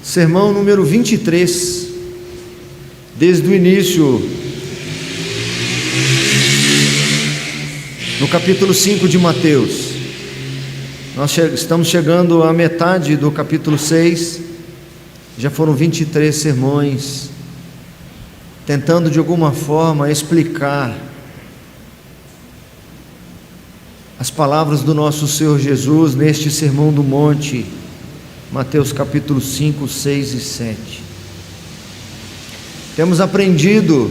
sermão número 23, desde o início, no capítulo 5 de Mateus. Nós estamos chegando à metade do capítulo 6, já foram 23 sermões, tentando de alguma forma explicar as palavras do nosso Senhor Jesus neste Sermão do Monte, Mateus capítulo 5, 6 e 7. Temos aprendido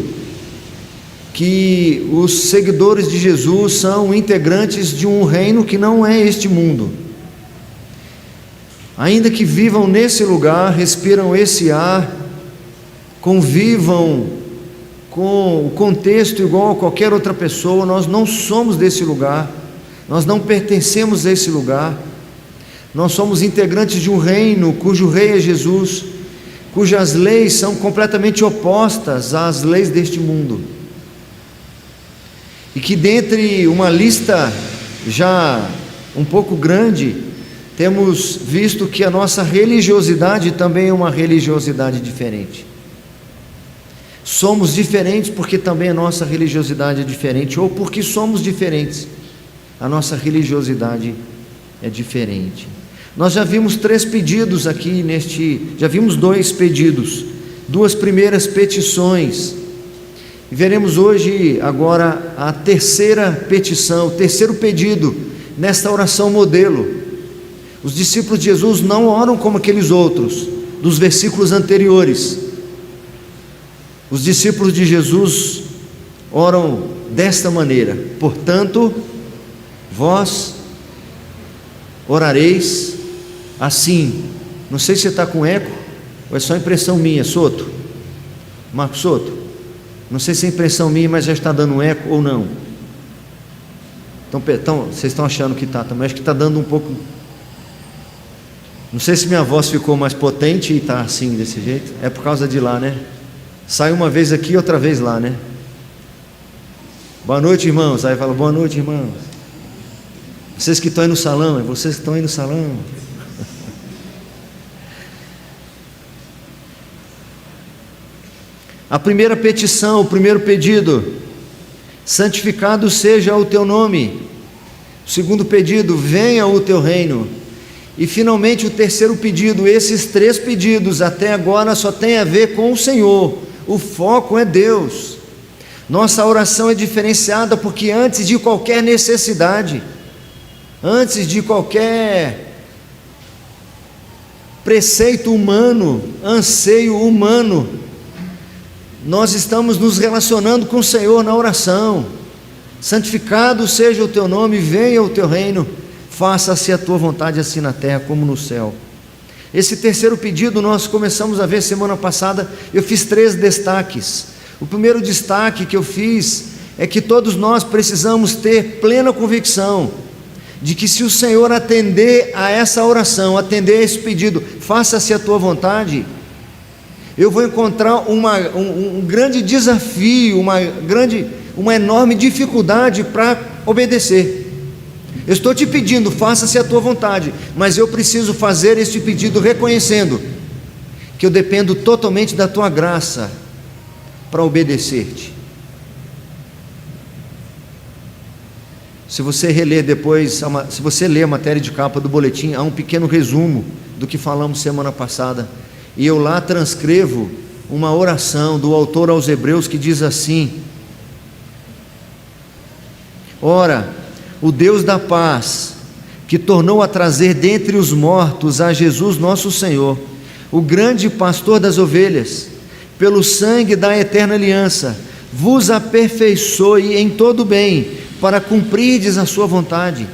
que os seguidores de Jesus são integrantes de um reino que não é este mundo. Ainda que vivam nesse lugar, respiram esse ar, convivam com o contexto igual a qualquer outra pessoa, nós não somos desse lugar, nós não pertencemos a esse lugar. Nós somos integrantes de um reino cujo rei é Jesus, cujas leis são completamente opostas às leis deste mundo. E que dentre uma lista já um pouco grande, temos visto que a nossa religiosidade também é uma religiosidade diferente. Somos diferentes porque também a nossa religiosidade é diferente, ou porque somos diferentes, a nossa religiosidade é diferente. Nós já vimos 3 pedidos aqui já vimos 2 pedidos, 2 primeiras petições, e veremos hoje agora a terceira petição, o terceiro pedido, nesta oração modelo. Os discípulos de Jesus não oram como aqueles outros, dos versículos anteriores. Os discípulos de Jesus oram desta maneira: portanto, vós orareis assim. Não sei se você está com eco, ou é só impressão minha, Soto? Marcos Soto? Não sei se é impressão minha, mas já está dando um eco ou não. Então vocês estão achando que está, também acho que está dando um pouco. Não sei se minha voz ficou mais potente e está assim, desse jeito. É por causa de lá, né? Sai uma vez aqui e outra vez lá, né? Boa noite, irmãos. Aí fala, boa noite, irmãos. Vocês que estão aí no salão, é vocês que estão aí no salão. A primeira petição, o primeiro pedido: santificado seja o teu nome. O segundo pedido: venha o teu reino. E finalmente o terceiro pedido. Esses 3 pedidos até agora só tem a ver com o Senhor, o foco é Deus. Nossa oração é diferenciada porque antes de qualquer necessidade, antes de qualquer preceito humano, anseio humano, nós estamos nos relacionando com o Senhor na oração. Santificado seja o teu nome, venha o teu reino, faça-se a tua vontade, assim na terra como no céu. Esse terceiro pedido nós começamos a ver semana passada. Eu fiz 3 destaques. O primeiro destaque que eu fiz é que todos nós precisamos ter plena convicção de que se o Senhor atender a essa oração, atender a esse pedido, faça-se a tua vontade, eu vou encontrar um grande desafio, uma enorme dificuldade para obedecer. Eu estou te pedindo, faça-se a tua vontade, mas eu preciso fazer este pedido reconhecendo que eu dependo totalmente da tua graça para obedecer-te. Se você reler depois, se você ler a matéria de capa do boletim, há um pequeno resumo do que falamos semana passada, e eu lá transcrevo uma oração do autor aos Hebreus que diz assim: ora, o Deus da paz, que tornou a trazer dentre os mortos a Jesus nosso Senhor, o grande pastor das ovelhas, pelo sangue da eterna aliança, vos aperfeiçoe em todo bem, para cumprirdes a sua vontade,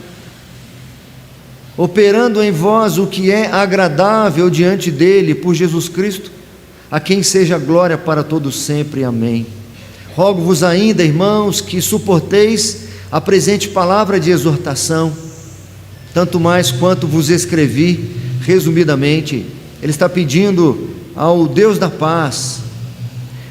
operando em vós o que é agradável diante dele, por Jesus Cristo, a quem seja glória para todos sempre. Amém. Rogo-vos ainda, irmãos, que suporteis a presente palavra de exortação, tanto mais quanto vos escrevi resumidamente. Ele está pedindo ao Deus da paz,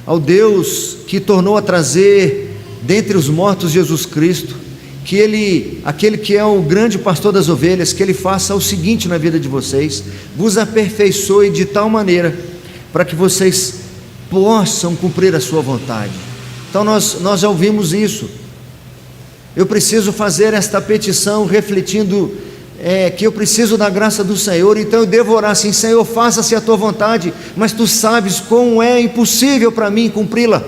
ao Deus que tornou a trazer dentre os mortos Jesus Cristo, que aquele que é o grande pastor das ovelhas, que ele faça o seguinte na vida de vocês: vos aperfeiçoe de tal maneira para que vocês possam cumprir a sua vontade. Então nós já ouvimos isso. Eu preciso fazer esta petição refletindo que eu preciso da graça do Senhor. Então eu devo orar assim: Senhor, faça-se a tua vontade, mas tu sabes como é impossível para mim cumpri-la.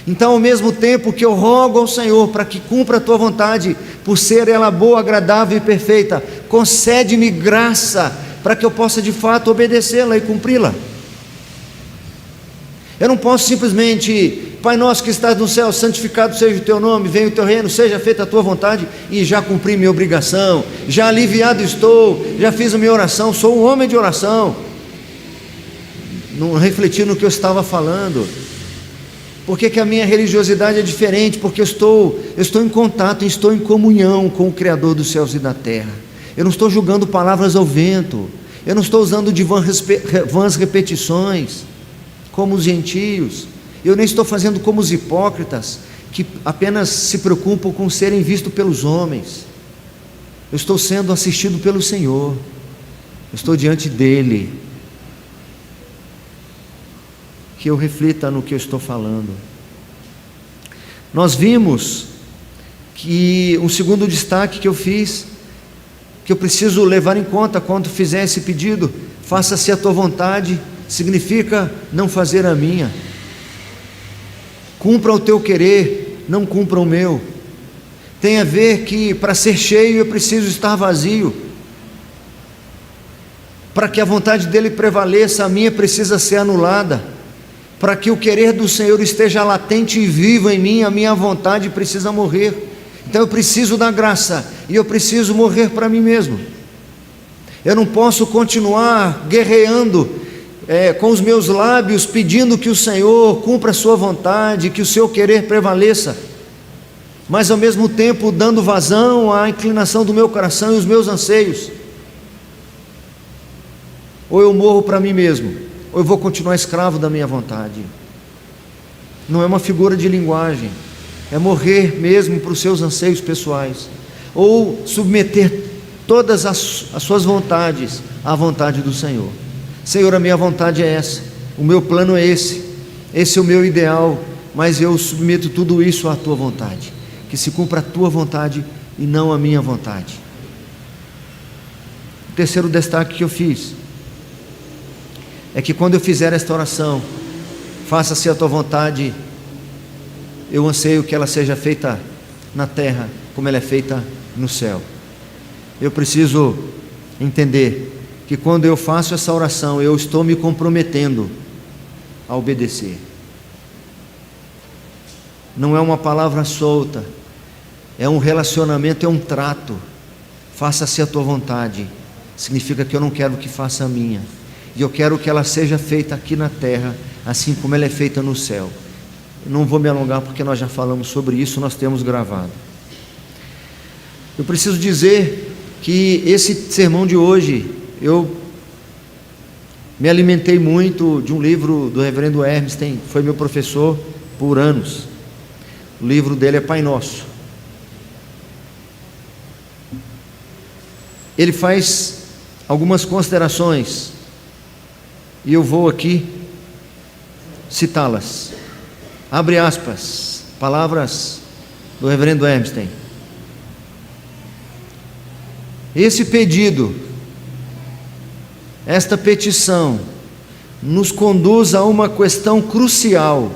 Então, ao mesmo tempo que eu rogo ao Senhor para que cumpra a tua vontade, por ser ela boa, agradável e perfeita, concede-me graça para que eu possa de fato obedecê-la e cumpri-la. Eu não posso simplesmente: Pai nosso que estás no céu, santificado seja o teu nome, venha o teu reino, seja feita a tua vontade, e já cumpri minha obrigação, já aliviado estou, já fiz a minha oração, sou um homem de oração. Não refleti no que eu estava falando. Por que a minha religiosidade é diferente? Porque eu estou em contato, estou em comunhão com o Criador dos céus e da terra. Eu não estou julgando palavras ao vento, eu não estou usando de vãs repetições, como os gentios. Eu nem estou fazendo como os hipócritas, que apenas se preocupam com serem vistos pelos homens. Eu estou sendo assistido pelo Senhor, eu estou diante dEle. Que eu reflita no que eu estou falando. Nós vimos que um segundo destaque que eu fiz, que eu preciso levar em conta quando fizer esse pedido: faça-se a tua vontade, significa não fazer a minha. Cumpra o teu querer, não cumpra o meu. Tem a ver que para ser cheio eu preciso estar vazio. Para que a vontade dele prevaleça, a minha precisa ser anulada. Para que o querer do Senhor esteja latente e vivo em mim, a minha vontade precisa morrer. Então eu preciso da graça, e eu preciso morrer para mim mesmo. Eu não posso continuar guerreando com os meus lábios, pedindo que o Senhor cumpra a sua vontade, que o seu querer prevaleça, mas ao mesmo tempo dando vazão à inclinação do meu coração e os meus anseios. Ou eu morro para mim mesmo, ou eu vou continuar escravo da minha vontade. Não é uma figura de linguagem, é morrer mesmo para os seus anseios pessoais, ou submeter todas as suas vontades à vontade do Senhor. Senhor, a minha vontade é essa, o meu plano é esse é o meu ideal, mas eu submeto tudo isso à tua vontade, que se cumpra a tua vontade e não a minha vontade. O terceiro destaque que eu fiz é que quando eu fizer esta oração: faça-se a tua vontade, eu anseio que ela seja feita na terra como ela é feita no céu. Eu preciso entender que quando eu faço essa oração, eu estou me comprometendo a obedecer. Não é uma palavra solta, é um relacionamento, é um trato. Faça-se a tua vontade significa que eu não quero que faça a minha, e eu quero que ela seja feita aqui na terra, assim como ela é feita no céu. Eu não vou me alongar porque nós já falamos sobre isso, nós temos gravado. Eu preciso dizer que esse sermão de hoje, eu me alimentei muito de um livro do reverendo Hermes, foi meu professor por anos. O livro dele é Pai Nosso. Ele faz algumas considerações, e eu vou aqui citá-las. Abre aspas, palavras do reverendo Hermes. Esse pedido, esta petição, nos conduz a uma questão crucial: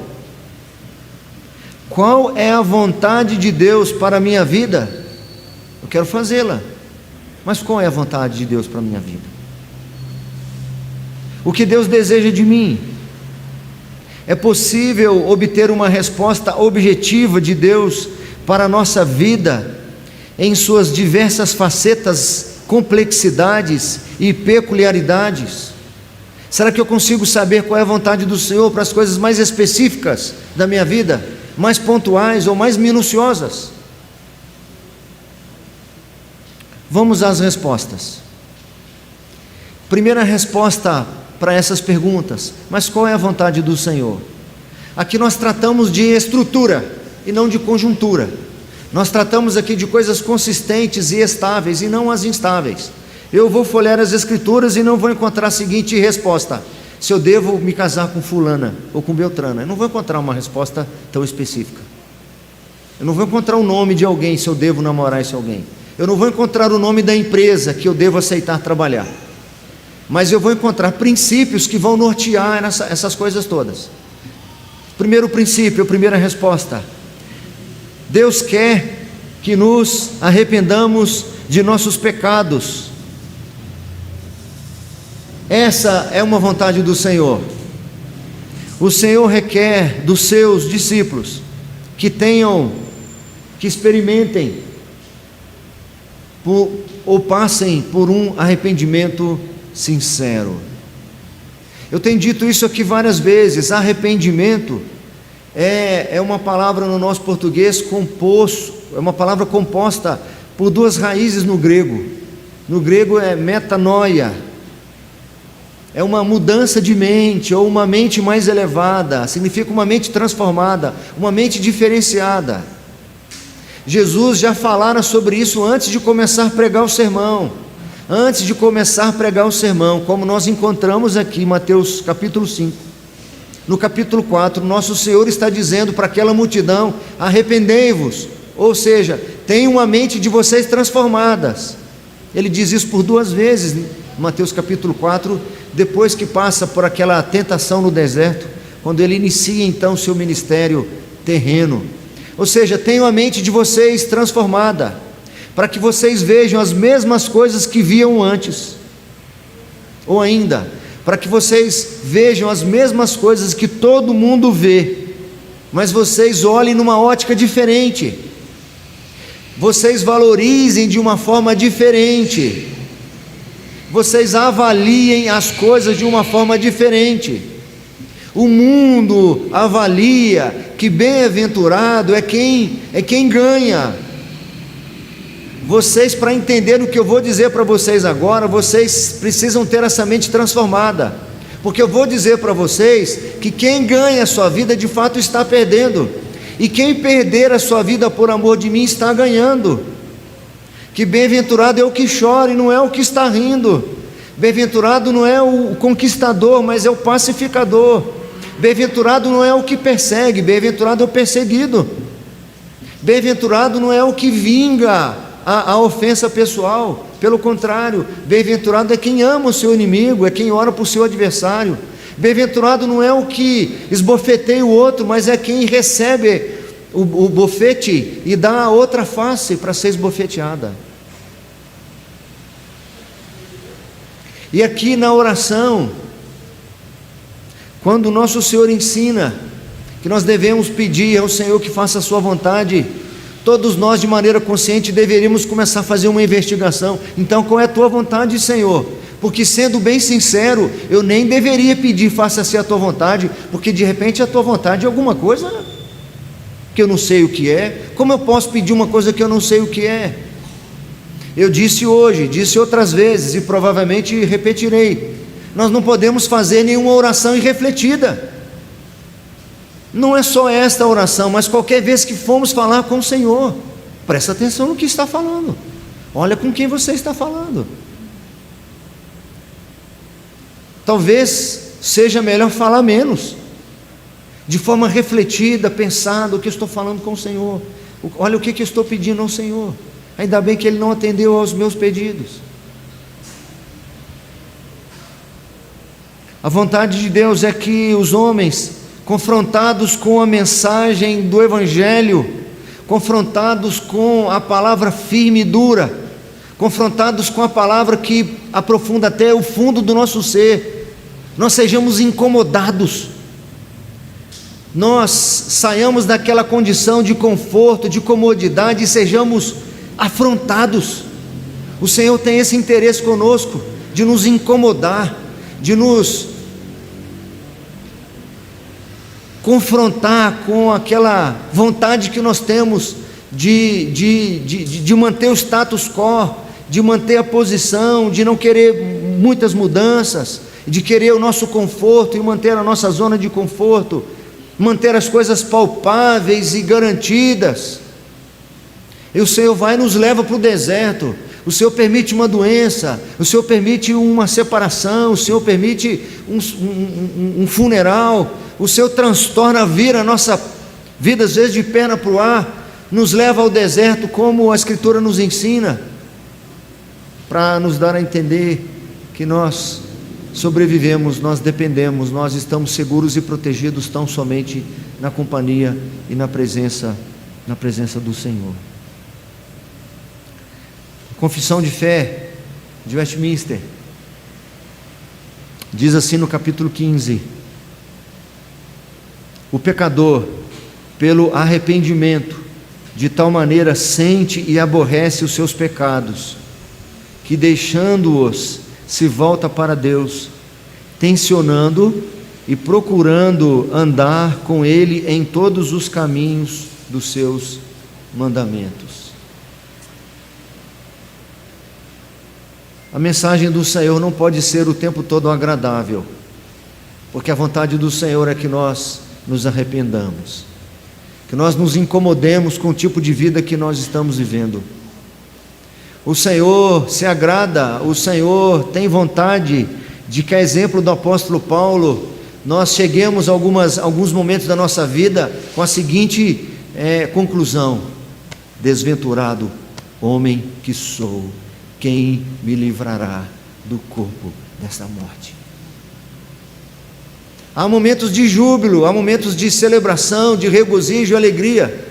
qual é a vontade de Deus para a minha vida? Eu quero fazê-la, mas qual é a vontade de Deus para a minha vida? O que Deus deseja de mim? É possível obter uma resposta objetiva de Deus para a nossa vida, em suas diversas facetas, complexidades e peculiaridades? Será que eu consigo saber qual é a vontade do Senhor para as coisas mais específicas da minha vida, mais pontuais ou mais minuciosas? Vamos às respostas. Primeira resposta para essas perguntas: mas qual é a vontade do Senhor? Aqui nós tratamos de estrutura e não de conjuntura. Nós tratamos aqui de coisas consistentes e estáveis, e não as instáveis. Eu vou folhear as Escrituras e não vou encontrar a seguinte resposta: se eu devo me casar com fulana ou com Beltrana. Eu não vou encontrar uma resposta tão específica. Eu não vou encontrar o nome de alguém, se eu devo namorar esse alguém. Eu não vou encontrar o nome da empresa que eu devo aceitar trabalhar. Mas eu vou encontrar princípios que vão nortear essas coisas todas. Primeiro princípio, primeira resposta: Deus quer que nos arrependamos de nossos pecados. Essa é uma vontade do Senhor. O Senhor requer dos seus discípulos que experimentem ou passem por um arrependimento sincero. Eu tenho dito isso aqui várias vezes. Arrependimento é uma palavra no nosso português é uma palavra composta por duas raízes no grego. No grego é metanoia, é uma mudança de mente, ou uma mente mais elevada, significa uma mente transformada, uma mente diferenciada. Jesus já falara sobre isso antes de começar a pregar o sermão. Antes de começar a pregar o sermão, como nós encontramos aqui em Mateus capítulo 5. No capítulo 4, nosso Senhor está dizendo para aquela multidão: arrependei-vos, ou seja, tenham a mente de vocês transformadas. Ele diz isso por duas vezes, em Mateus capítulo 4, depois que passa por aquela tentação no deserto, quando ele inicia então o seu ministério terreno. Ou seja, tenham a mente de vocês transformada, para que vocês vejam as mesmas coisas que viam antes, ou ainda, para que vocês vejam as mesmas coisas que todo mundo vê, mas vocês olhem numa ótica diferente, vocês valorizem de uma forma diferente, vocês avaliem as coisas de uma forma diferente. O mundo avalia que bem-aventurado é quem ganha. Vocês, para entender o que eu vou dizer para vocês agora, vocês precisam ter essa mente transformada, porque eu vou dizer para vocês que quem ganha a sua vida de fato está perdendo, e quem perder a sua vida por amor de mim está ganhando. Que bem-aventurado é o que chora e não é o que está rindo. Bem-aventurado não é o conquistador, mas é o pacificador. Bem-aventurado não é o que persegue, bem-aventurado é o perseguido. Bem-aventurado não é o que vinga a ofensa pessoal, pelo contrário, bem-aventurado é quem ama o seu inimigo, é quem ora por seu adversário. Bem-aventurado não é o que esbofeteia o outro, mas é quem recebe o bofete e dá a outra face para ser esbofeteada. E aqui na oração, quando o nosso Senhor ensina que nós devemos pedir ao Senhor que faça a sua vontade, todos nós de maneira consciente deveríamos começar a fazer uma investigação. Então, qual é a tua vontade, Senhor? Porque, sendo bem sincero, eu nem deveria pedir faça-se a tua vontade, porque de repente a tua vontade é alguma coisa que eu não sei o que é. Como eu posso pedir uma coisa que eu não sei o que é? Eu disse hoje, disse outras vezes e provavelmente repetirei: nós não podemos fazer nenhuma oração irrefletida. Não é só esta oração, mas qualquer vez que formos falar com o Senhor, presta atenção no que está falando, olha com quem você está falando. Talvez seja melhor falar menos, de forma refletida, pensada: o que eu estou falando com o Senhor, olha o que eu estou pedindo ao Senhor, ainda bem que Ele não atendeu aos meus pedidos. A vontade de Deus é que os homens, confrontados com a mensagem do Evangelho, confrontados com a palavra firme e dura, confrontados com a palavra que aprofunda até o fundo do nosso ser, nós sejamos incomodados, nós saiamos daquela condição de conforto, de comodidade e sejamos afrontados. O Senhor tem esse interesse conosco, de nos incomodar, de nos confrontar com aquela vontade que nós temos de manter o status quo, de manter a posição, de não querer muitas mudanças, de querer o nosso conforto e manter a nossa zona de conforto, manter as coisas palpáveis e garantidas. E o Senhor vai e nos leva para o deserto. O Senhor permite uma doença, o Senhor permite uma separação, o Senhor permite um funeral, o Senhor transtorna a nossa vida, às vezes de perna para o ar, nos leva ao deserto, como a Escritura nos ensina, para nos dar a entender que nós sobrevivemos, nós dependemos, nós estamos seguros e protegidos tão somente na companhia e na presença do Senhor. Confissão de fé de Westminster diz assim no capítulo 15: o pecador, pelo arrependimento, de tal maneira sente e aborrece os seus pecados, que deixando-os se volta para Deus, tensionando e procurando andar com Ele em todos os caminhos dos seus mandamentos. A mensagem do Senhor não pode ser o tempo todo agradável, porque a vontade do Senhor é que nós nos arrependamos, que nós nos incomodemos com o tipo de vida que nós estamos vivendo. O Senhor se agrada, o Senhor tem vontade de que, a exemplo do apóstolo Paulo, nós cheguemos a alguns momentos da nossa vida com a seguinte conclusão: desventurado homem que sou, quem me livrará do corpo desta morte? Há momentos de júbilo, há momentos de celebração, de regozijo, alegria,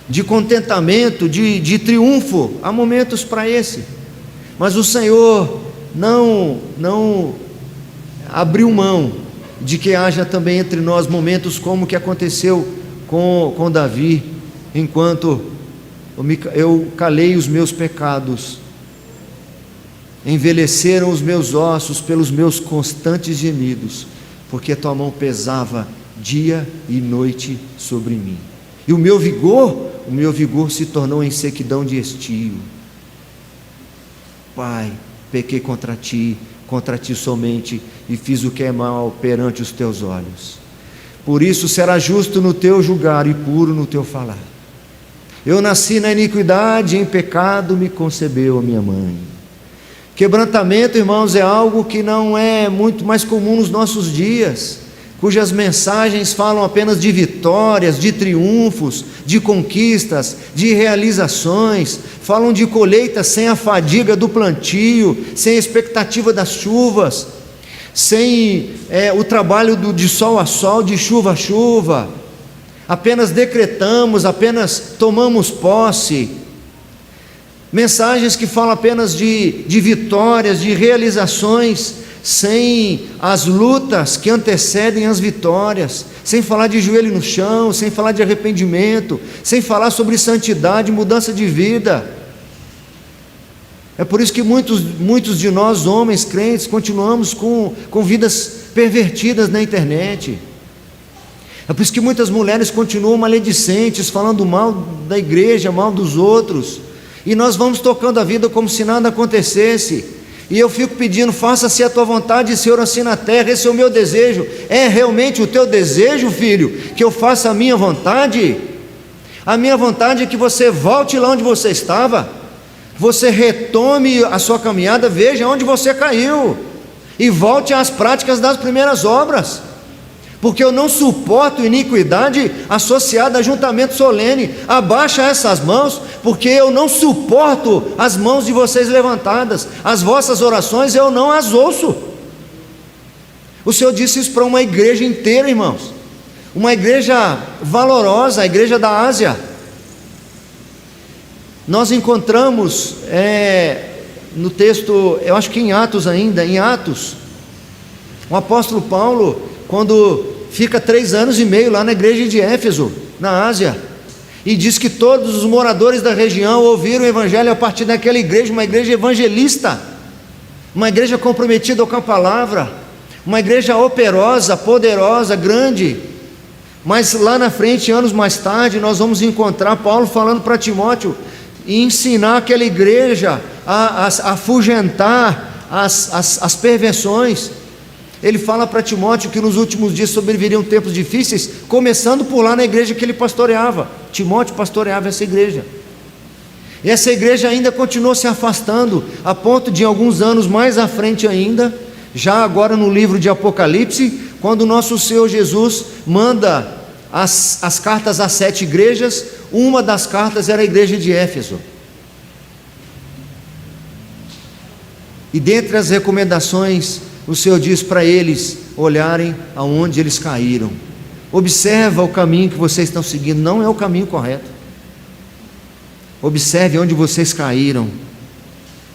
de contentamento, de triunfo, há momentos para esse, mas o Senhor não abriu mão de que haja também entre nós momentos como o que aconteceu com Davi, enquanto eu calei os meus pecados, envelheceram os meus ossos pelos meus constantes gemidos, porque tua mão pesava dia e noite sobre mim, e o meu vigor se tornou em sequidão de estio. Pai, pequei contra ti somente, e fiz o que é mal perante os teus olhos. Por isso será justo no teu julgar e puro no teu falar. Eu nasci na iniquidade, em pecado me concebeu a minha mãe. Quebrantamento, irmãos, é algo que não é muito mais comum nos nossos dias, cujas mensagens falam apenas de vitórias, de triunfos, de conquistas, de realizações, falam de colheitas sem a fadiga do plantio, sem a expectativa das chuvas, sem o trabalho de sol a sol, de chuva a chuva. Apenas decretamos, apenas tomamos posse. Mensagens que falam apenas de vitórias, de realizações, sem as lutas que antecedem as vitórias, sem falar de joelho no chão, sem falar de arrependimento, sem falar sobre santidade, mudança de vida. É por isso que muitos de nós, homens crentes, continuamos com vidas pervertidas na internet. É por isso que muitas mulheres continuam maledicentes, falando mal da igreja, mal dos outros, e nós vamos tocando a vida como se nada acontecesse. E eu fico pedindo: faça-se a tua vontade, Senhor, assim na terra. Esse é o meu desejo. É realmente o teu desejo, filho, que eu faça a minha vontade? A minha vontade é que você volte lá onde você estava, você retome a sua caminhada, veja onde você caiu, e volte às práticas das primeiras obras, porque eu não suporto iniquidade associada a juntamento solene. Abaixa essas mãos, porque eu não suporto as mãos de vocês levantadas, as vossas orações eu não as ouço. O Senhor disse isso para uma igreja inteira, irmãos, uma igreja valorosa, a igreja da Ásia. Nós encontramos no texto, eu acho que em Atos ainda, o apóstolo Paulo, quando fica 3 anos e meio lá na igreja de Éfeso, na Ásia, e diz que todos os moradores da região ouviram o evangelho a partir daquela igreja, uma igreja evangelista, uma igreja comprometida com a palavra, uma igreja operosa, poderosa, grande. Mas lá na frente, anos mais tarde, nós vamos encontrar Paulo falando para Timóteo e ensinar aquela igreja a afugentar as perversões. Ele fala para Timóteo que nos últimos dias sobreviriam tempos difíceis, começando por lá na igreja que ele pastoreava. Timóteo pastoreava essa igreja. E essa igreja ainda continuou se afastando, a ponto de alguns anos mais à frente ainda, já agora no livro de Apocalipse, quando o nosso Senhor Jesus manda as cartas às 7 igrejas, uma das cartas era a igreja de Éfeso. E dentre as recomendações, o Senhor diz para eles olharem aonde eles caíram. Observa o caminho que vocês estão seguindo, não é o caminho correto. Observe onde vocês caíram,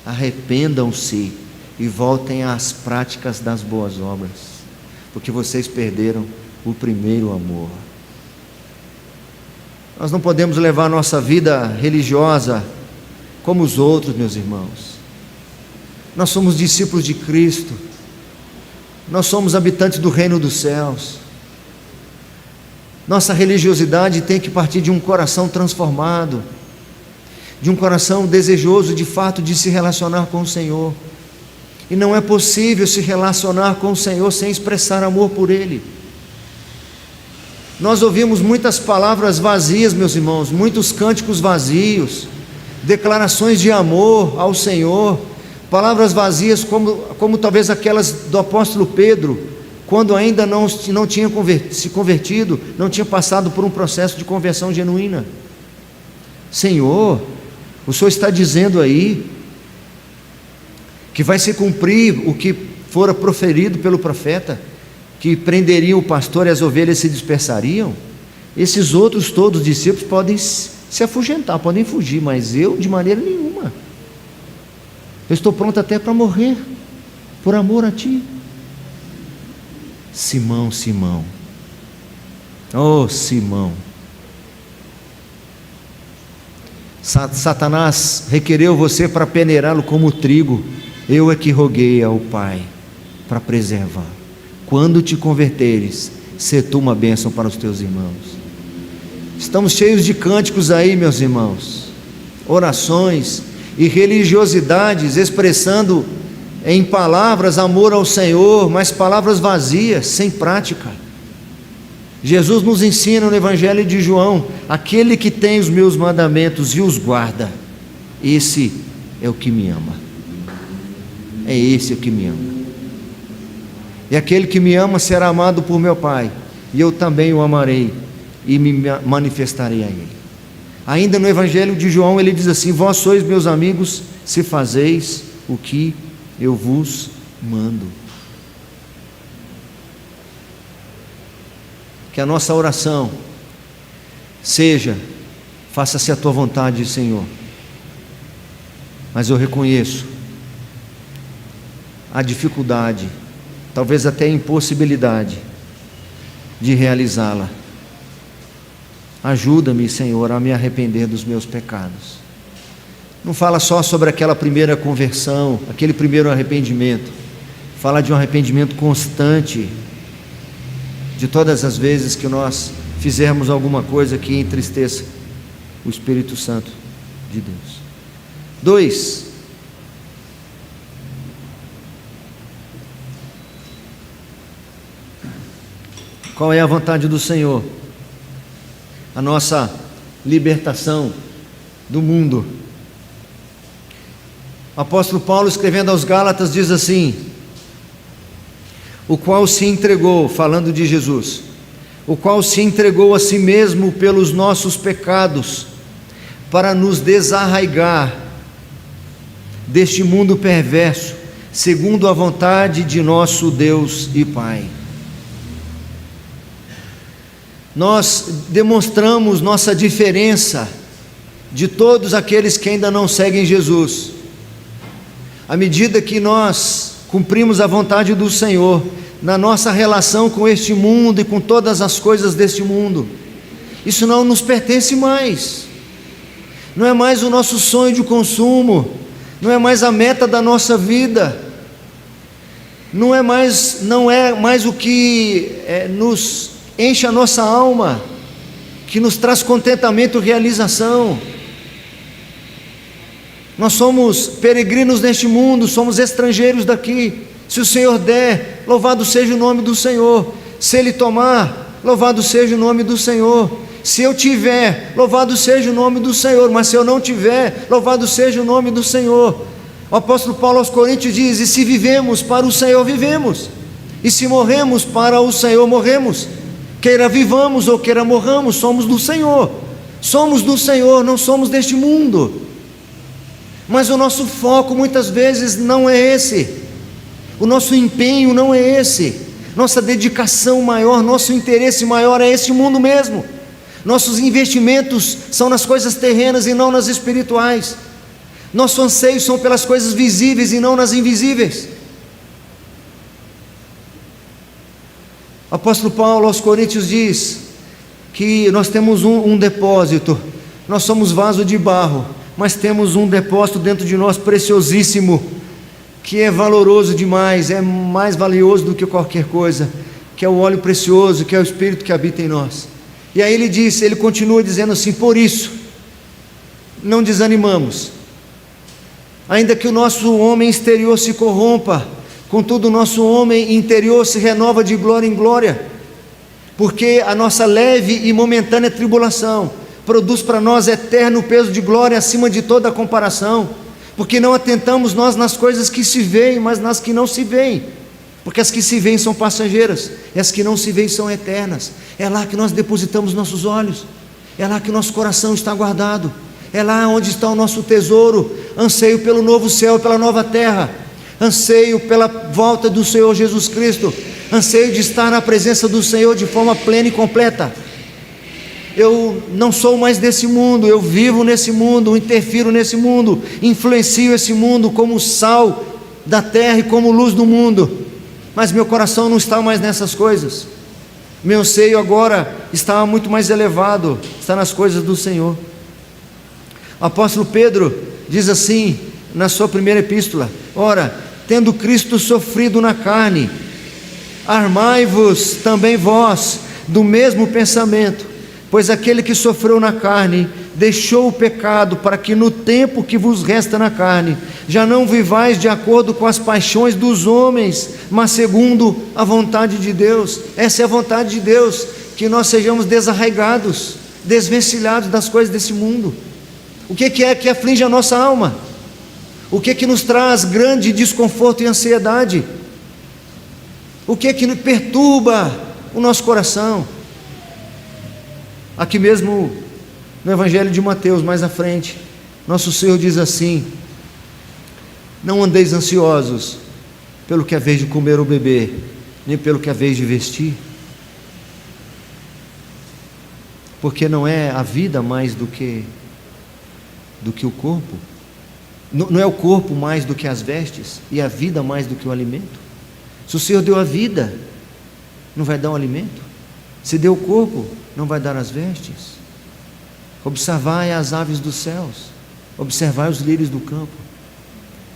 arrependam-se e voltem às práticas das boas obras, porque vocês perderam o primeiro amor. Nós não podemos levar a nossa vida religiosa como os outros, meus irmãos. Nós somos discípulos de Cristo, nós somos habitantes do reino dos céus. Nossa religiosidade tem que partir de um coração transformado, de um coração desejoso de fato de se relacionar com o Senhor. E não é possível se relacionar com o Senhor sem expressar amor por Ele. Nós ouvimos muitas palavras vazias, meus irmãos, muitos cânticos vazios, declarações de amor ao Senhor, palavras vazias como talvez aquelas do apóstolo Pedro, quando ainda não tinha se convertido, não tinha passado por um processo de conversão genuína. Senhor, o Senhor está dizendo aí que vai se cumprir o que fora proferido pelo profeta, que prenderiam o pastor e as ovelhas se dispersariam? Esses outros todos discípulos podem se afugentar, podem fugir, mas eu de maneira nenhuma. Eu estou pronto até para morrer por amor a ti. Simão, Simão, oh Simão, Satanás requereu você para peneirá-lo como trigo, eu é que roguei ao Pai para preservar. Quando te converteres, sê tu uma bênção para os teus irmãos. Estamos cheios de cânticos aí, meus irmãos, orações e religiosidades expressando em palavras amor ao Senhor, mas palavras vazias, sem prática. Jesus nos ensina no Evangelho de João: aquele que tem os meus mandamentos e os guarda, esse é o que me ama. É esse o que me ama. E aquele que me ama será amado por meu Pai, e eu também o amarei e me manifestarei a ele. Ainda no Evangelho de João ele diz assim: vós sois meus amigos se fazeis o que eu vos mando. Que a nossa oração seja: faça-se a tua vontade, Senhor. Mas eu reconheço a dificuldade, talvez até a impossibilidade de realizá-la. Ajuda-me, Senhor, a me arrepender dos meus pecados. Não fala só sobre aquela primeira conversão, aquele primeiro arrependimento. Fala de um arrependimento constante, de todas as vezes que nós fizermos alguma coisa que entristeça o Espírito Santo de Deus. 2. Qual é a vontade do Senhor? A nossa libertação do mundo. O apóstolo Paulo, escrevendo aos Gálatas, diz assim: o qual se entregou, falando de Jesus, o qual se entregou a si mesmo pelos nossos pecados, para nos desarraigar deste mundo perverso, segundo a vontade de nosso Deus e Pai. Nós demonstramos nossa diferença de todos aqueles que ainda não seguem Jesus, à medida que nós cumprimos a vontade do Senhor na nossa relação com este mundo e com todas as coisas deste mundo. Isso não nos pertence mais, não é mais o nosso sonho de consumo, não é mais a meta da nossa vida, não é mais o que nos enche a nossa alma, que nos traz contentamento e realização. Nós somos peregrinos neste mundo, somos estrangeiros daqui. Se o Senhor der, louvado seja o nome do Senhor. Se Ele tomar, louvado seja o nome do Senhor. Se eu tiver, louvado seja o nome do Senhor, mas se eu não tiver, louvado seja o nome do Senhor. O apóstolo Paulo aos Coríntios diz: e se vivemos, para o Senhor vivemos, e se morremos, para o Senhor morremos. Queira vivamos ou queira morramos, somos do Senhor. Somos do Senhor, não somos deste mundo. Mas o nosso foco muitas vezes não é esse, o nosso empenho não é esse, nossa dedicação maior, nosso interesse maior é este mundo mesmo. Nossos investimentos são nas coisas terrenas e não nas espirituais. Nossos anseios são pelas coisas visíveis e não nas invisíveis. O apóstolo Paulo aos Coríntios diz que nós temos um depósito, nós somos vaso de barro, mas temos um depósito dentro de nós preciosíssimo, que é valoroso demais, é mais valioso do que qualquer coisa, que é o óleo precioso, que é o Espírito que habita em nós. E aí ele continua dizendo assim: por isso, não desanimamos, ainda que o nosso homem exterior se corrompa, contudo o nosso homem interior se renova de glória em glória, porque a nossa leve e momentânea tribulação produz para nós eterno peso de glória acima de toda comparação, porque não atentamos nós nas coisas que se veem, mas nas que não se veem, porque as que se veem são passageiras, e as que não se veem são eternas. É lá que nós depositamos nossos olhos, é lá que nosso coração está guardado, é lá onde está o nosso tesouro. Anseio pelo novo céu, pela nova terra, anseio pela volta do Senhor Jesus Cristo, anseio de estar na presença do Senhor de forma plena e completa. Eu não sou mais desse mundo, eu vivo nesse mundo, interfiro nesse mundo, influencio esse mundo como sal da terra e como luz do mundo, mas meu coração não está mais nessas coisas. Meu anseio agora está muito mais elevado, está nas coisas do Senhor. O apóstolo Pedro diz assim na sua primeira epístola: ora, tendo Cristo sofrido na carne, armai-vos também vós do mesmo pensamento, pois aquele que sofreu na carne deixou o pecado, para que no tempo que vos resta na carne já não vivais de acordo com as paixões dos homens, mas segundo a vontade de Deus. Essa é a vontade de Deus, que nós sejamos desarraigados, desvencilhados das coisas desse mundo. O que é que aflige a nossa alma? O que nos traz grande desconforto e ansiedade? O que perturba o nosso coração? Aqui mesmo no Evangelho de Mateus, mais à frente, nosso Senhor diz assim: não andeis ansiosos pelo que é vez de comer ou beber, nem pelo que é vez de vestir, porque não é a vida mais do que o corpo? Não é o corpo mais do que as vestes, e a vida mais do que o alimento? Se o Senhor deu a vida, não vai dar um alimento? Se deu o corpo, não vai dar as vestes? Observai as aves dos céus, observai os lírios do campo.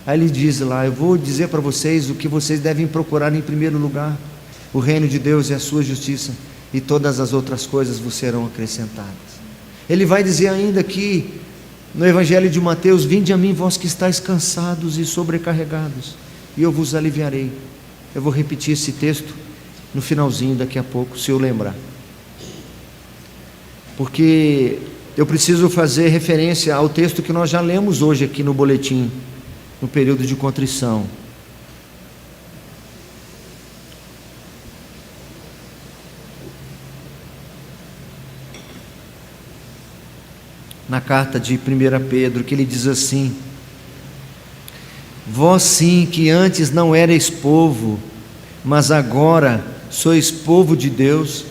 Aí ele diz lá: eu vou dizer para vocês o que vocês devem procurar em primeiro lugar: o reino de Deus e a sua justiça, e todas as outras coisas vos serão acrescentadas. Ele vai dizer ainda aqui no Evangelho de Mateus: vinde a mim vós que estáis cansados e sobrecarregados, e eu vos aliviarei. Eu vou repetir esse texto no finalzinho daqui a pouco, se eu lembrar, porque eu preciso fazer referência ao texto que nós já lemos hoje aqui no boletim, no período de contrição. Na carta de 1 Pedro, que ele diz assim: vós sim que antes não erais povo, mas agora sois povo de Deus,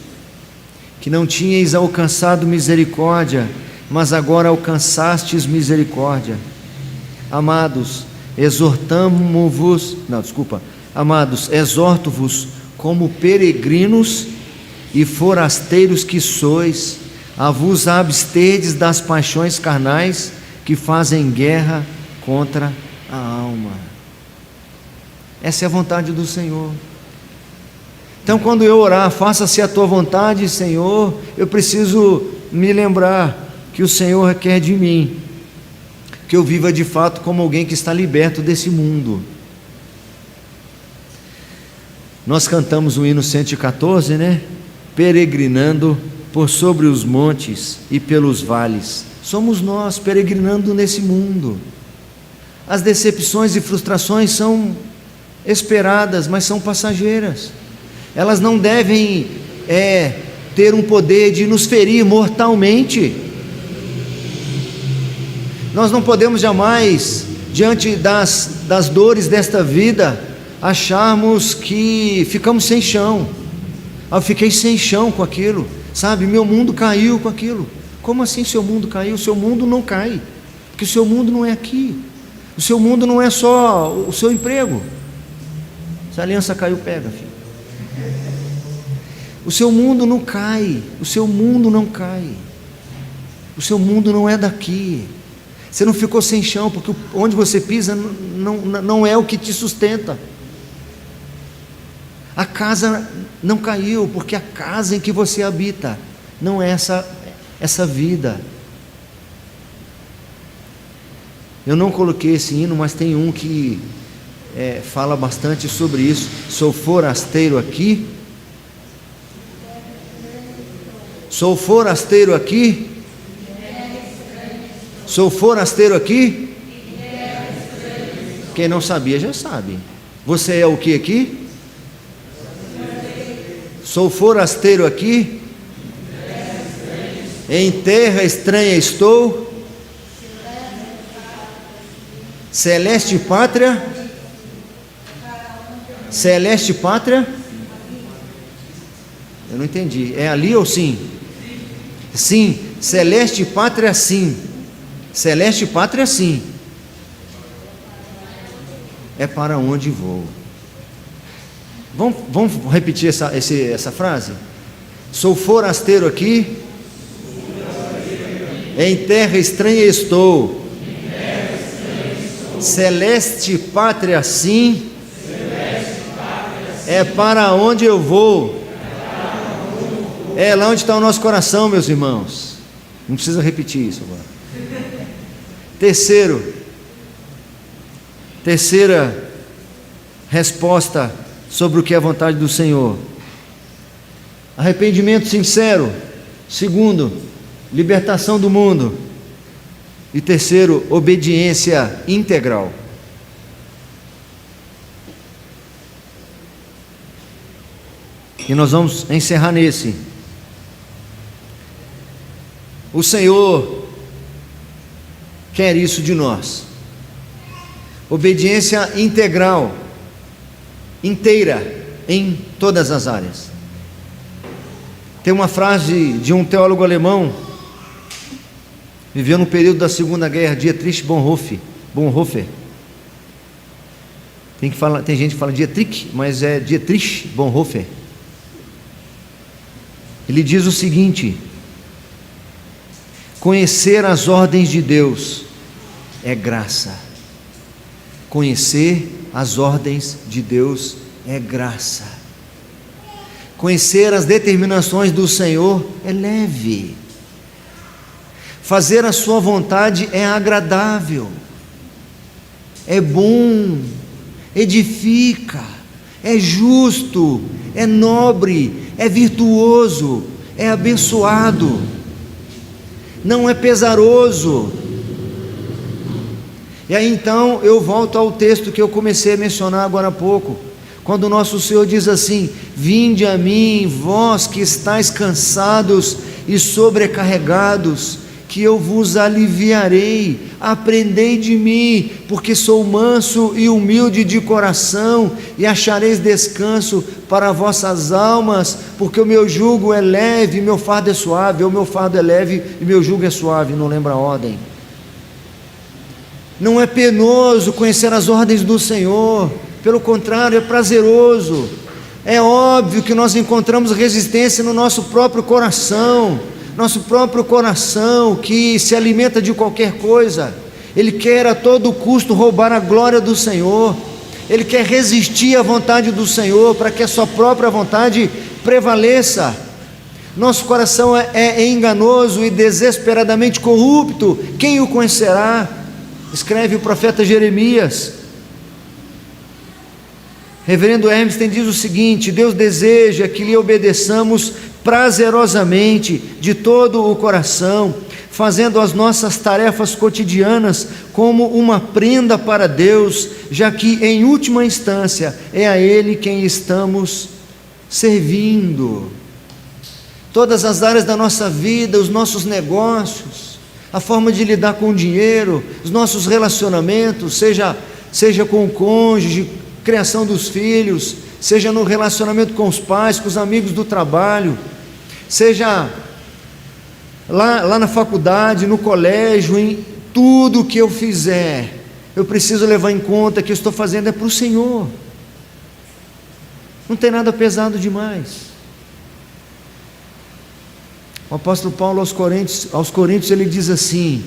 que não tinhais alcançado misericórdia, mas agora alcançastes misericórdia. Amados, exorto-vos como peregrinos e forasteiros que sois, a vos absterdes das paixões carnais que fazem guerra contra a alma. Essa é a vontade do Senhor. Então, quando eu orar, faça-se a tua vontade, Senhor, eu preciso me lembrar que o Senhor requer de mim que eu viva de fato como alguém que está liberto desse mundo. Nós cantamos o hino 114, né? Peregrinando por sobre os montes e pelos vales. Somos nós peregrinando nesse mundo. As decepções e frustrações são esperadas, mas são passageiras. Elas não devem ter um poder de nos ferir mortalmente. Nós não podemos jamais, diante das dores desta vida, acharmos que ficamos sem chão. Eu fiquei sem chão com aquilo, sabe? Meu mundo caiu com aquilo. Como assim seu mundo caiu? O seu mundo não cai, porque o seu mundo não é aqui. O seu mundo não é só o seu emprego. Se a aliança caiu, pega, filho. O seu mundo não cai. O seu mundo não cai. O seu mundo não é daqui. Você não ficou sem chão, porque onde você pisa não é o que te sustenta. A casa não caiu, porque a casa em que você habita não é essa vida. Eu não coloquei esse hino, mas tem um que fala bastante sobre isso. Sou forasteiro aqui. Sou forasteiro aqui. Sou forasteiro aqui. Quem não sabia já sabe. Você é o que aqui? Sou forasteiro aqui. Em terra estranha estou. Celeste pátria. Celeste pátria. Eu não entendi. É ali ou sim? Sim. Celeste pátria sim. Celeste pátria sim. É para onde vou. Vamos repetir essa frase? Sou forasteiro aqui. Em terra estranha estou. Celeste pátria sim. É para onde eu vou. É lá onde está o nosso coração, meus irmãos. Não precisa repetir isso agora. Terceira resposta sobre o que é a vontade do Senhor: arrependimento sincero. Segundo, libertação do mundo. E terceiro, obediência integral. E nós vamos encerrar nesse. O Senhor quer isso de nós. Obediência integral, inteira, em todas as áreas. Tem uma frase de um teólogo alemão, viveu no período da Segunda Guerra, Dietrich Bonhoeffer. Tem gente que fala Dietrich, mas é Dietrich Bonhoeffer. Ele diz o seguinte: conhecer as ordens de Deus é graça. Conhecer as ordens de Deus é graça. Conhecer as determinações do Senhor é leve. Fazer a sua vontade é agradável, é bom, edifica, é justo, é nobre, é virtuoso, é abençoado, não é pesaroso. E aí então eu volto ao texto que eu comecei a mencionar agora há pouco, quando o nosso Senhor diz assim: vinde a mim, vós que estáis cansados e sobrecarregados, que eu vos aliviarei. Aprendei de mim, porque sou manso e humilde de coração, e achareis descanso para vossas almas, porque o meu jugo é leve e meu fardo é suave. O meu fardo é leve e meu jugo é suave. Não lembra a ordem? Não é penoso conhecer as ordens do Senhor, pelo contrário, é prazeroso. É óbvio que nós encontramos resistência no nosso próprio coração que se alimenta de qualquer coisa. Ele quer a todo custo roubar a glória do Senhor. Ele quer resistir à vontade do Senhor para que a sua própria vontade prevaleça. Nosso coração é enganoso e desesperadamente corrupto. Quem o conhecerá? Escreve o profeta Jeremias. Reverendo Hermes diz o seguinte: Deus deseja que lhe obedeçamos prazerosamente, de todo o coração, fazendo as nossas tarefas cotidianas como uma prenda para Deus, já que em última instância é a Ele quem estamos servindo. Todas as áreas da nossa vida, os nossos negócios, a forma de lidar com o dinheiro, os nossos relacionamentos, seja com o cônjuge, criação dos filhos, seja no relacionamento com os pais, com os amigos do trabalho, seja lá na faculdade, no colégio, em tudo que eu fizer, eu preciso levar em conta que eu estou fazendo é para o Senhor. Não tem nada pesado demais. O apóstolo Paulo aos Coríntios ele diz assim: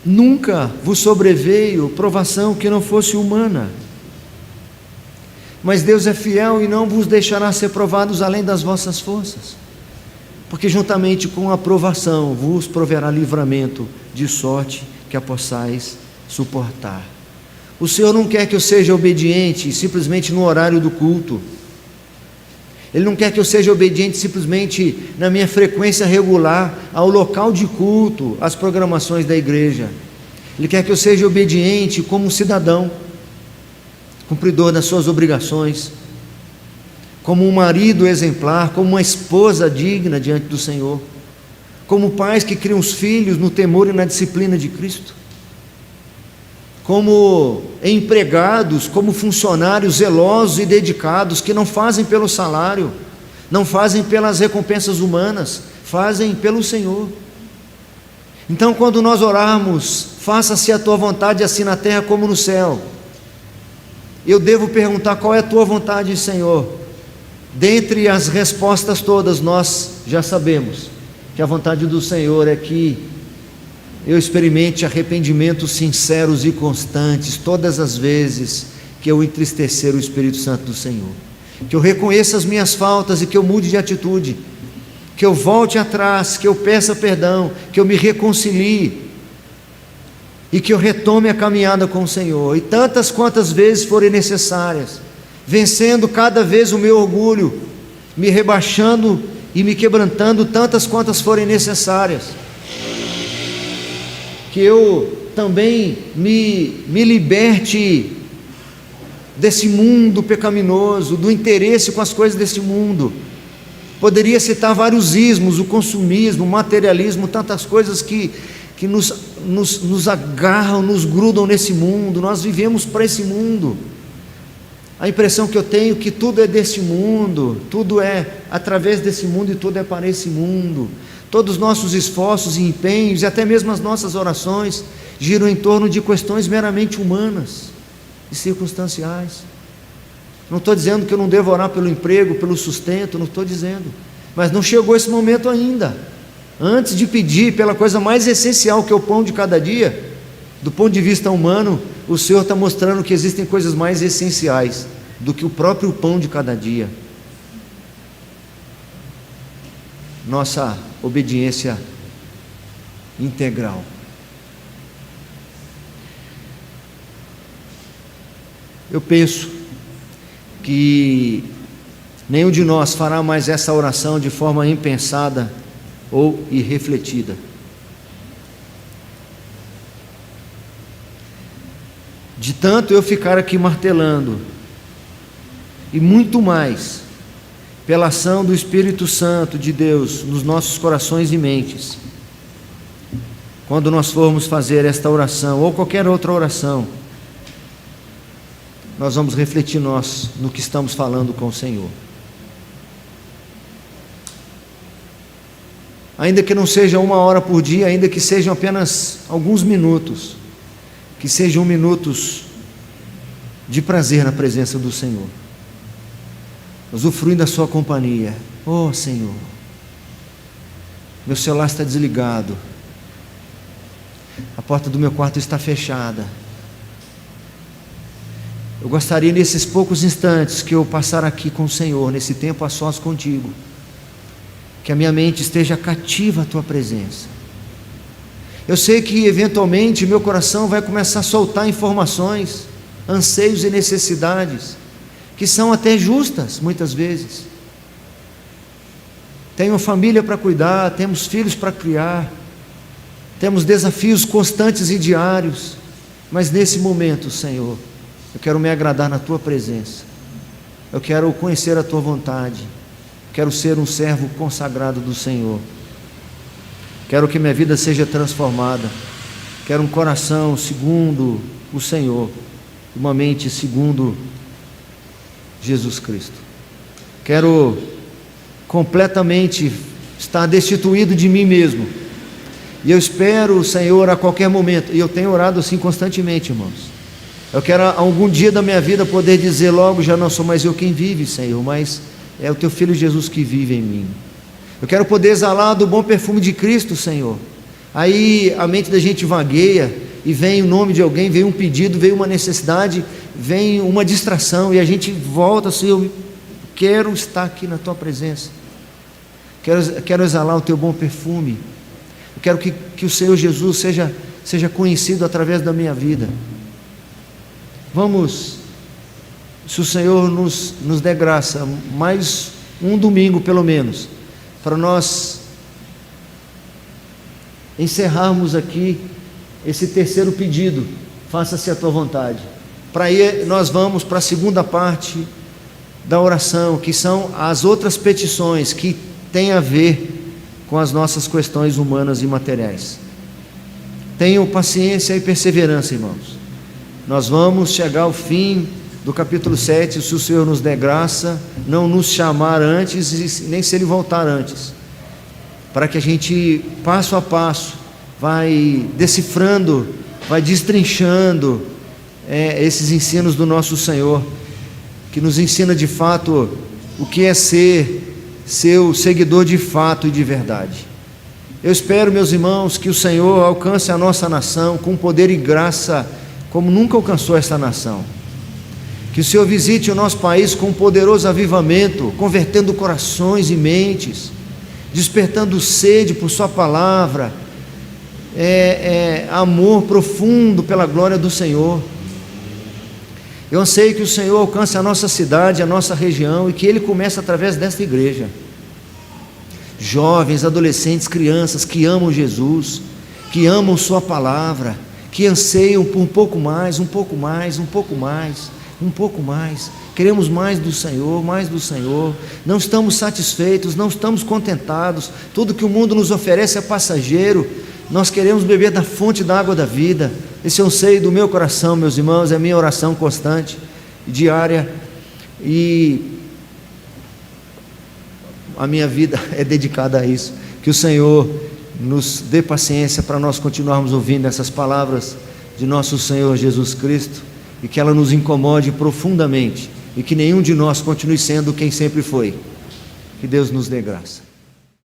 nunca vos sobreveio provação que não fosse humana, mas Deus é fiel e não vos deixará ser provados além das vossas forças, porque juntamente com a provação vos proverá livramento, de sorte que a possais suportar. O Senhor não quer que eu seja obediente simplesmente no horário do culto. Ele não quer que eu seja obediente simplesmente na minha frequência regular ao local de culto, às programações da igreja. Ele quer que eu seja obediente como um cidadão, cumpridor das suas obrigações, como um marido exemplar, como uma esposa digna diante do Senhor, como pais que criam os filhos no temor e na disciplina de Cristo, como empregados, como funcionários zelosos e dedicados, que não fazem pelo salário, não fazem pelas recompensas humanas, fazem pelo Senhor. Então, quando nós orarmos, faça-se a tua vontade assim na terra como no céu, eu devo perguntar: qual é a tua vontade, Senhor? Dentre as respostas todas, nós já sabemos que a vontade do Senhor é que eu experimente arrependimentos sinceros e constantes todas as vezes que eu entristecer o Espírito Santo do Senhor, que eu reconheça as minhas faltas e que eu mude de atitude, que eu volte atrás, que eu peça perdão, que eu me reconcilie e que eu retome a caminhada com o Senhor, e tantas quantas vezes forem necessárias, vencendo cada vez o meu orgulho, me rebaixando e me quebrantando tantas quantas forem necessárias, que eu também me liberte desse mundo pecaminoso, do interesse com as coisas desse mundo. Poderia citar vários ismos, o consumismo, o materialismo, tantas coisas que nos agarram, nos grudam nesse mundo. Nós vivemos para esse mundo. A impressão que eu tenho é que tudo é desse mundo, tudo é através desse mundo e tudo é para esse mundo. Todos os nossos esforços e empenhos, e até mesmo as nossas orações, giram em torno de questões meramente humanas e circunstanciais. Não estou dizendo que eu não devo orar pelo emprego, pelo sustento, não estou dizendo, mas não chegou esse momento ainda. Antes de pedir pela coisa mais essencial, que é o pão de cada dia, do ponto de vista humano, o Senhor está mostrando que existem coisas mais essenciais do que o próprio pão de cada dia. Nossa obediência integral. Eu penso que nenhum de nós fará mais essa oração de forma impensada ou irrefletida. De tanto eu ficar aqui martelando, e muito mais, pela ação do Espírito Santo de Deus nos nossos corações e mentes, quando nós formos fazer esta oração, ou qualquer outra oração, nós vamos refletir no que estamos falando com o Senhor. Ainda que não seja 1 hora por dia, ainda que sejam apenas alguns minutos, que sejam minutos de prazer na presença do Senhor, usufruindo da sua companhia. Oh Senhor, meu celular está desligado, a porta do meu quarto está fechada. Eu gostaria, nesses poucos instantes que eu passar aqui com o Senhor, nesse tempo a sós contigo, que a minha mente esteja cativa à tua presença. Eu sei que eventualmente meu coração vai começar a soltar informações, anseios e necessidades, que são até justas muitas vezes, tenho uma família para cuidar, temos filhos para criar, temos desafios constantes e diários, mas nesse momento, Senhor, eu quero me agradar na Tua presença, eu quero conhecer a Tua vontade, quero ser um servo consagrado do Senhor, quero que minha vida seja transformada, quero um coração segundo o Senhor, uma mente segundo Jesus Cristo. Quero completamente estar destituído de mim mesmo. E eu espero, Senhor, a qualquer momento, e eu tenho orado assim constantemente, irmãos. Eu quero algum dia da minha vida poder dizer logo: já não sou mais eu quem vive, Senhor, mas é o Teu Filho Jesus que vive em mim. Eu quero poder exalar do bom perfume de Cristo, Senhor. Aí a mente da gente vagueia, e vem o nome de alguém, vem um pedido, vem uma necessidade, vem uma distração, e a gente volta: Senhor, eu quero estar aqui na Tua presença, quero exalar o Teu bom perfume, eu quero que o Senhor Jesus seja conhecido através da minha vida. Vamos, se o Senhor nos der graça, mais um domingo pelo menos, para nós encerrarmos aqui esse terceiro pedido: faça-se a Tua vontade. Para aí nós vamos para a segunda parte da oração, que são as outras petições que têm a ver com as nossas questões humanas e materiais. Tenham paciência e perseverança, irmãos. Nós vamos chegar ao fim do capítulo 7, se o Senhor nos der graça, não nos chamar antes, nem se Ele voltar antes, para que a gente, passo a passo, vai decifrando, vai destrinchando esses ensinos do nosso Senhor, que nos ensina de fato o que é ser seu seguidor de fato e de verdade. Eu espero, meus irmãos, que o Senhor alcance a nossa nação com poder e graça como nunca alcançou esta nação. Que o Senhor visite o nosso país com um poderoso avivamento, convertendo corações e mentes, despertando sede por Sua palavra, amor profundo pela glória do Senhor. Eu anseio que o Senhor alcance a nossa cidade, a nossa região, e que Ele comece através desta igreja. Jovens, adolescentes, crianças que amam Jesus, que amam Sua palavra, que anseiam por um pouco mais, um pouco mais, um pouco mais, um pouco mais. Queremos mais do Senhor, mais do Senhor. Não estamos satisfeitos, não estamos contentados. Tudo que o mundo nos oferece é passageiro. Nós queremos beber da fonte da água da vida. Esse é o anseio do meu coração, meus irmãos, é a minha oração constante, diária, e a minha vida é dedicada a isso. Que o Senhor nos dê paciência para nós continuarmos ouvindo essas palavras de nosso Senhor Jesus Cristo, e que ela nos incomode profundamente, e que nenhum de nós continue sendo quem sempre foi. Que Deus nos dê graça.